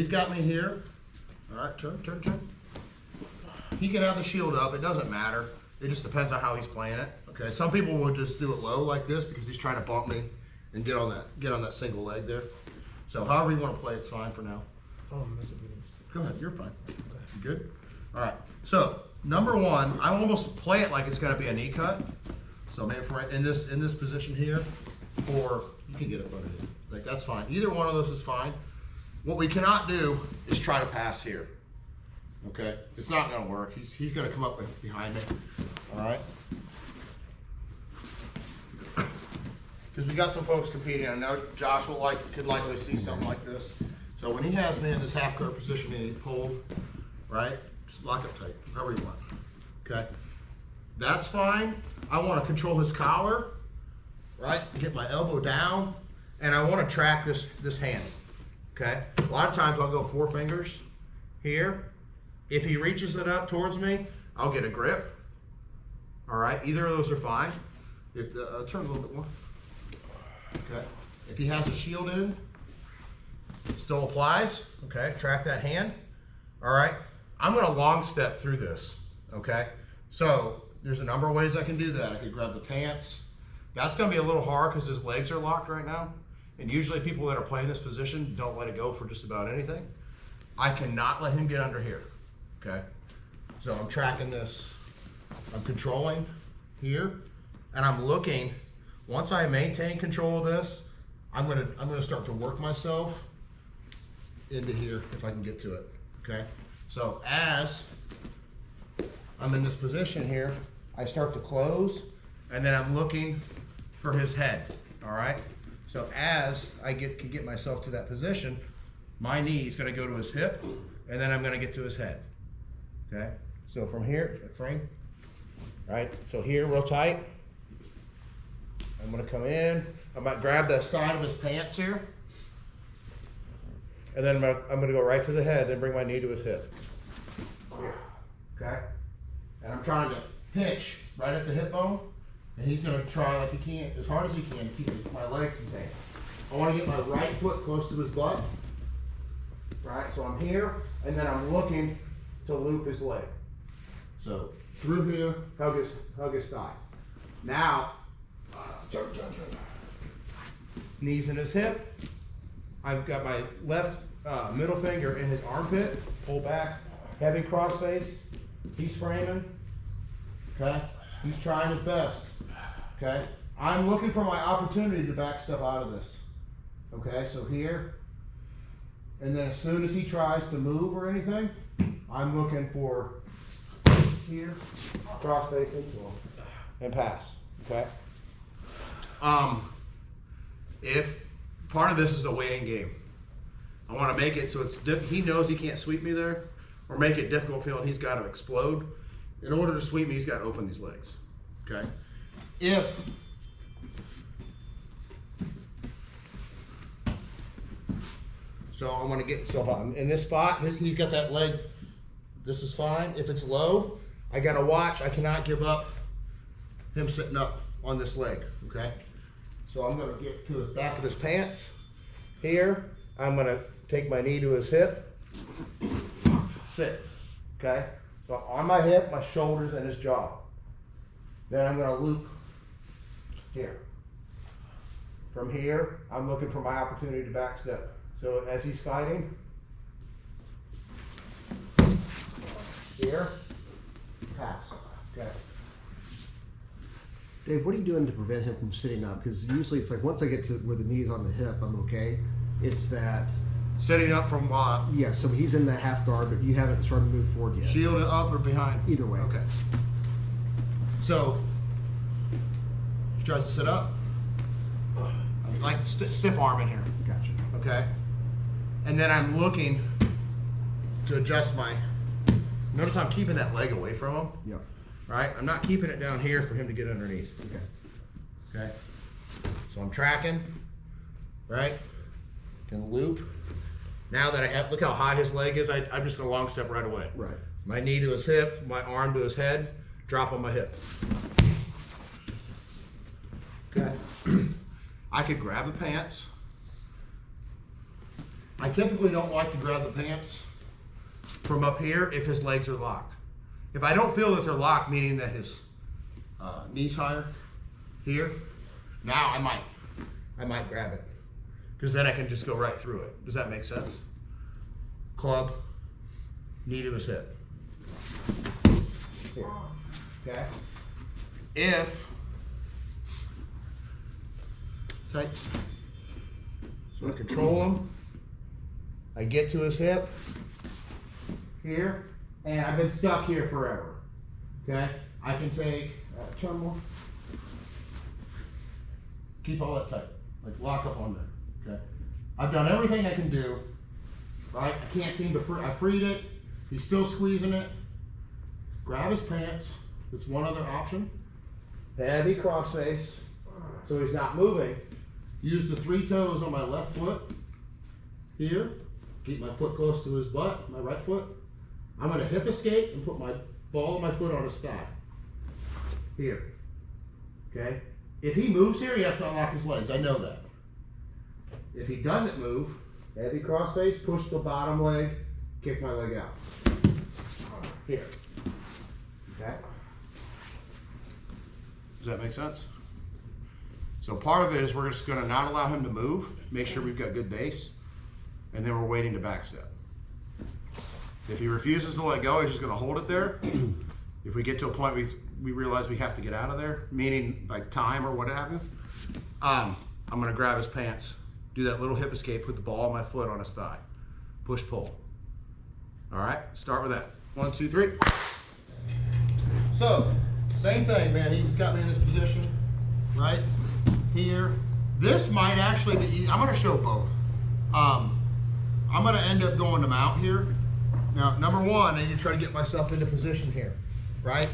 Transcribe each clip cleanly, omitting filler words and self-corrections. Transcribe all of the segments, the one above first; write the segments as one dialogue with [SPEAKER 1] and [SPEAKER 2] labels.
[SPEAKER 1] he's got me here. All right, turn. He can have the shield up, it doesn't matter. It just depends on how he's playing it. Okay, some people will just do it low like this because he's trying to bump me and get on that single leg there. So however you want to play, it's fine for now.
[SPEAKER 2] Oh, that's a good one.
[SPEAKER 1] Go ahead, you're fine. You good? All right, so number one, I almost play it like it's gonna be a knee cut. So maybe if we're in this position here, or you can get it under here. Like that's fine. Either one of those is fine. What we cannot do is try to pass here. Okay, it's not gonna work. He's gonna come up behind me. All right. Because we got some folks competing. I know Josh could likely see something like this. So when he has me in this half guard position and he pulled, right, just lock up tight, however you want. Okay, that's fine. I want to control his collar, right? Get my elbow down, and I want to track this hand. Okay, a lot of times I'll go 4 fingers here. If he reaches it up towards me, I'll get a grip. All right, either of those are fine. If the turn a little bit more. Okay, if he has a shield in, it still applies. Okay, track that hand. All right, I'm gonna long step through this. Okay, so there's a number of ways I can do that. I could grab the pants. That's gonna be a little hard because his legs are locked right now. And usually people that are playing this position don't let it go for just about anything. I cannot let him get under here. Okay, so I'm tracking this. I'm controlling here, and I'm looking. Once I maintain control of this, I'm gonna start to work myself into here if I can get to it. Okay, so as I'm in this position here, I start to close, and then I'm looking for his head. All right, so as I can get myself to that position, my knee is gonna go to his hip, and then I'm gonna get to his head. Okay, so from here, frame, right? So here, real tight. I'm gonna come in. I'm gonna grab the side of his pants here, and then I'm gonna go right to the head, then bring my knee to his hip. Here, okay? And I'm trying to pinch right at the hip bone, and he's gonna try like he can, as hard as he can, to keep my leg contained. I wanna get my right foot close to his butt, right? So I'm here, and then I'm looking to loop his leg. So through here, hug his thigh. Now, turn. Knees in his hip. I've got my left middle finger in his armpit. Pull back, heavy cross face. He's framing. Okay, he's trying his best. Okay, I'm looking for my opportunity to back stuff out of this. Okay, so here, and then as soon as he tries to move or anything, I'm looking for here, cross facing, and pass. Okay. If part of this is a waiting game, I want to make it so he knows he can't sweep me there, or make it difficult feeling he's got to explode. In order to sweep me, he's got to open these legs. Okay. So I'm going to get, so if I'm in this spot, he's got that leg, this is fine. If it's low, I got to watch. I cannot give up him sitting up on this leg, okay? So I'm going to get to the back of his pants here. I'm going to take my knee to his hip, sit, okay? So on my hip, my shoulders, and his jaw. Then I'm going to loop here. From here, I'm looking for my opportunity to back step. So as he's fighting, here, pass, okay?
[SPEAKER 3] Dave, what are you doing to prevent him from sitting up? Because usually it's like once I get to where the knee's on the hip, I'm okay. It's that
[SPEAKER 1] Sitting up from
[SPEAKER 3] yeah. So he's in that half guard, but you haven't started to move forward yet.
[SPEAKER 1] shielded up or behind?
[SPEAKER 3] Either way.
[SPEAKER 1] Okay. So he tries to sit up. Like stiff arm in here.
[SPEAKER 3] Gotcha.
[SPEAKER 1] Okay. And then I'm looking to adjust my. Notice I'm keeping that leg away from him.
[SPEAKER 3] Yep.
[SPEAKER 1] Right? I'm not keeping it down here for him to get underneath.
[SPEAKER 3] Okay.
[SPEAKER 1] Okay. So I'm tracking. Right? Can loop. Now that I have, look how high his leg is, I'm just gonna long step right away.
[SPEAKER 3] Right.
[SPEAKER 1] My knee to his hip, my arm to his head, drop on my hip. Okay. I could grab the pants, I typically don't like to grab the pants from up here if his legs are locked. If I don't feel that they're locked, meaning that his knees higher here, now I might grab it, because then I can just go right through it. Does that make sense? Club, knee to his hip. Here. Okay. If tight, so I control him. I get to his hip here, and I've been stuck here forever. Okay, I can take turn more. Keep all that tight, like lock up on there. Okay, I've done everything I can do. Right, I can't seem to free. I freed it. He's still squeezing it. Grab his pants. That's one other option. Heavy cross face, so he's not moving. Use the 3 toes on my left foot here. Keep my foot close to his butt, my right foot. I'm going to hip escape and put my ball of my foot on his thigh. Here. Okay? If he moves here, he has to unlock his legs. I know that. If he doesn't move, heavy cross face, push the bottom leg, kick my leg out. Here. Okay? Does that make sense? So part of it is we're just going to not allow him to move, make sure we've got good base, and then we're waiting to backstep. If he refuses to let go, he's just going to hold it there. If we get to a point we realize we have to get out of there, meaning like time or what have you, I'm going to grab his pants, do that little hip escape, put the ball of my foot on his thigh, push pull. All right, start with that. 1, 2, 3. So same thing, man. He's got me in this position, right here. This might actually be easy. I'm going to show both. I'm going to end up going to mount here. Now, number one, I need to try to get myself into position here, right?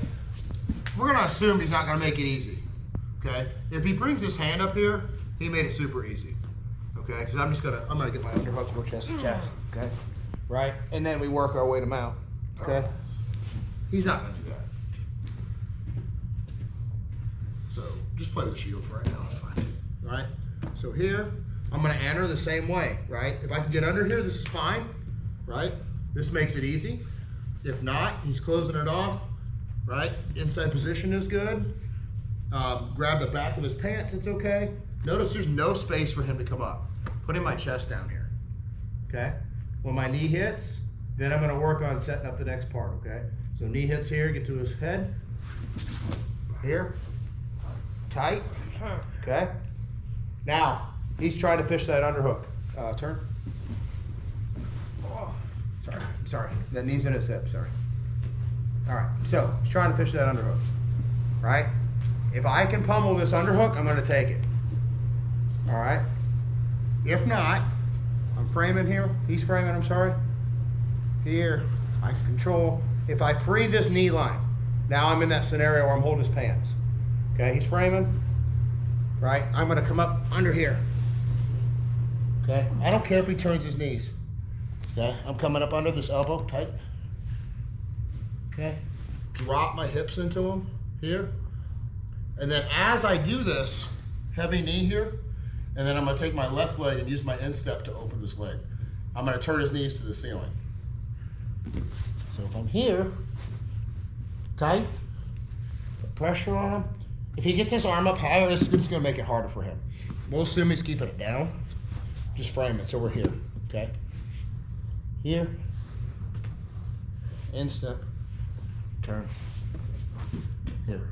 [SPEAKER 1] We're going to assume he's not going to make it easy, okay? If he brings his hand up here, he made it super easy, okay? Because I'm going to get my underhook for chest to chest, okay? Right? And then we work our way to mount, okay? He's not going to do that. So just play with the shield for right now, it's fine, right? So here, I'm going to enter the same way, right? If I can get under here, this is fine, right? This makes it easy. If not, he's closing it off, right? Inside position is good. Grab the back of his pants, it's okay. Notice there's no space for him to come up. Putting my chest down here, okay? When my knee hits, then I'm gonna work on setting up the next part, okay? So knee hits here, get to his head. Here, tight, okay? Now, he's trying to fish that underhook. Turn. Sorry, the knee's in his hip, sorry. All right, so he's trying to fish that underhook, right? If I can pummel this underhook, I'm gonna take it, all right? If not, I'm framing here, he's framing, I'm sorry. Here, I can control. If I free this knee line, now I'm in that scenario where I'm holding his pants. Okay, he's framing, right? I'm gonna come up under here. Okay, I don't care if he turns his knees. Okay, I'm coming up under this elbow, tight. Okay, drop my hips into him here. And then as I do this, heavy knee here, and then I'm gonna take my left leg and use my instep to open this leg. I'm gonna turn his knees to the ceiling. So if I'm here, tight, put pressure on him. If he gets his arm up higher, it's just gonna make it harder for him. We'll assume he's keeping it down. Just frame it, so we're here, okay? Here, instep, turn, here,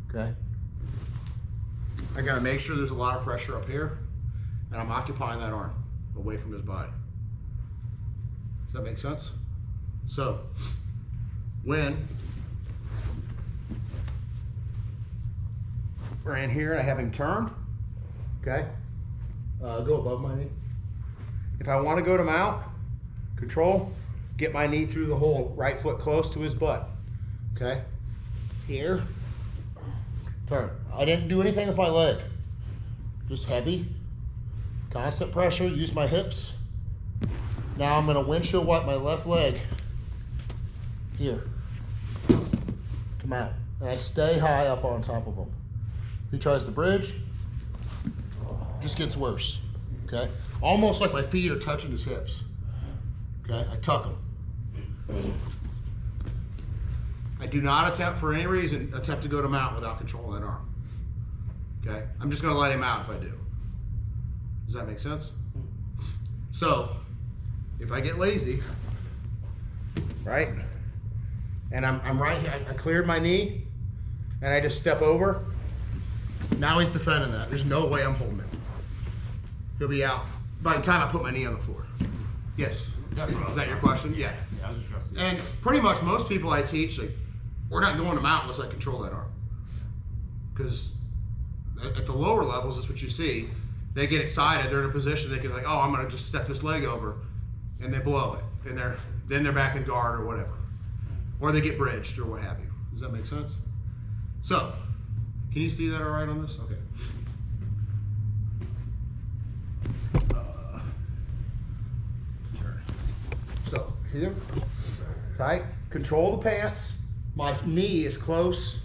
[SPEAKER 1] okay? I gotta make sure there's a lot of pressure up here, and I'm occupying that arm away from his body. Does that make sense? So, when we're in here and I have him turned, okay? Go above my knee. If I want to go to mount, control, get my knee through the hole, right foot close to his butt, okay? Here, turn. I didn't do anything with my leg. Just heavy, constant pressure, use my hips. Now I'm gonna windshield wipe my left leg here. Come out. And I stay high up on top of him. If he tries to bridge, just gets worse, okay? Almost like my feet are touching his hips, okay? I tuck them. I do not attempt, for any reason, to go to mount without controlling that arm, okay? I'm just gonna let him out if I do. Does that make sense? So, if I get lazy, right? And I'm right here, I cleared my knee, and I just step over. Now he's defending that. There's no way I'm holding him. He'll be out by the time I put my knee on the floor. Yes. Is that your question? Yeah.
[SPEAKER 2] Yeah, I was just trusting.
[SPEAKER 1] And pretty much most people I teach, like, we're not going to mount unless I control that arm. Because at the lower levels, that's what you see. They get excited. They're in a position they can like, oh, I'm going to just step this leg over, and they blow it, and then they're back in guard or whatever, or they get bridged or what have you. Does that make sense? So, can you see that all right on this? Okay. So here, tight, control the pants. My knee is close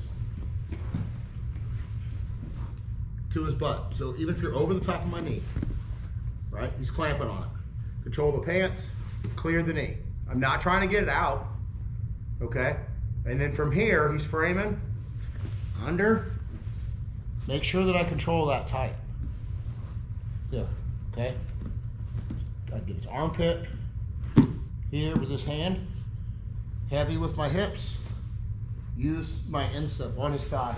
[SPEAKER 1] to his butt. So even if you're over the top of my knee, right, he's clamping on it. Control the pants, clear the knee. I'm not trying to get it out, okay? And then from here, he's framing under. Make sure that I control that tight. Yeah, okay? I get his armpit here with this hand, heavy with my hips, use my instep on his thigh.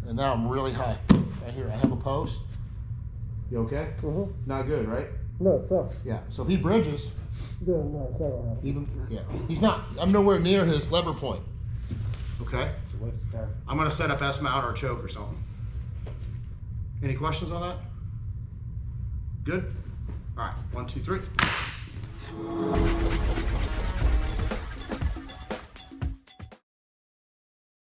[SPEAKER 1] And now I'm really high. Right here, I have a post. You okay?
[SPEAKER 4] Mm-hmm.
[SPEAKER 1] Not good, right?
[SPEAKER 4] No, it's not.
[SPEAKER 1] Yeah, so if he bridges,
[SPEAKER 4] No, it's not gonna happen.
[SPEAKER 1] even, yeah, he's not, I'm nowhere near his lever point. Okay?
[SPEAKER 2] So what's the time?
[SPEAKER 1] I'm gonna set up S-mount or a choke or something. Any questions on that? Good? All right, 1, 2, 3.